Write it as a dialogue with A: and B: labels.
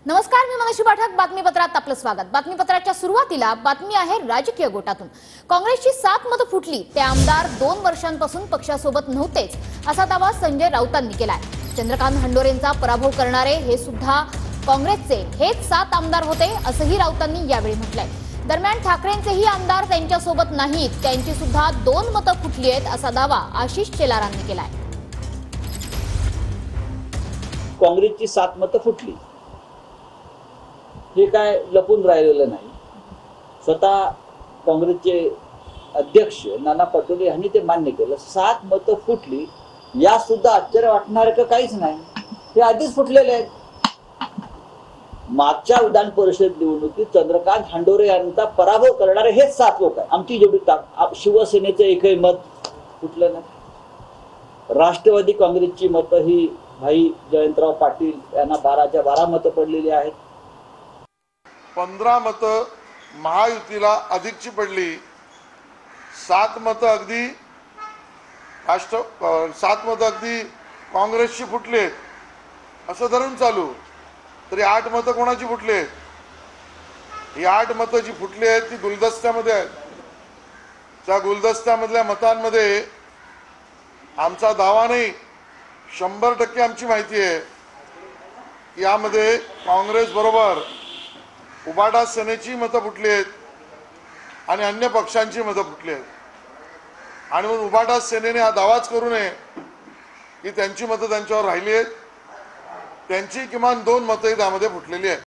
A: नमस्कार, मी मनोज पाठक. बातमीपत्रात आपलं स्वागत. बातमीपत्राच्या सुरुवातीला बातमी आहे राजकीय गोटातून. काँग्रेसची 7 मतं फुटली. ते आमदार 2 वर्षांपासून पक्षासोबत नव्हतेच, असा दावा संजय राऊतांनी केलाय. चंद्रकांत हंडोरेंचा पराभव करणारे हे सुद्धा काँग्रेसचे हेच 7 आमदार होते, असंही राऊतांनी यावेळी म्हटलंय. दरम्यान ठाकरेंचेही आमदार त्यांच्यासोबत नाहीत, त्यांची सुद्धा 2 मतं फुटली आहेत, असा दावा आशिष शेलारांनी केलाय.
B: काँग्रेसची 7 मतं फुटली हे काय लपून राहिलेलं नाही. स्वतः काँग्रेसचे अध्यक्ष नाना पटोले यांनी ते मान्य केलं. 7 मतं फुटली, या सुद्धा आश्चर्य वाटणारं काहीच नाही. हे आधीच फुटलेले आहेत. मागच्या विधान परिषद निवडणुकीत चंद्रकांत हंडोरे यांचा पराभव करणारे हेच 7 लोक आहेत. आमची जेवढी शिवसेनेचं एकही मत फुटलं नाही. राष्ट्रवादी काँग्रेसची मतं ही भाई जयंतराव पाटील यांना 12च्या 12 मतं पडलेली आहेत.
C: 15 मतं महायुतीला अधिकची पडली. 7 मतं अगदी 7 मतं अगदी काँग्रेसची फुटलेत असं धरून चालू, तरी 8 मतं कोणाची फुटलेत? ही 8 मतं जी फुटली आहेत ती गुलदस्त्यामध्ये आहेत. त्या गुलदस्त्यामधल्या मतांमध्ये आमचा दावा नाही, 100% आमची माहिती आहे. यामध्ये काँग्रेस बरोबर उबाटा सेनेची मतं फुटली आहेत आणि अन्य पक्षांची मतं फुटली आहेत. आणि म्हणून उबाटा सेनेने हा दावाच करू नये की त्यांची मतं त्यांच्यावर राहिली आहेत. त्यांची किमान 2 मतं त्यामध्ये फुटलेली आहेत.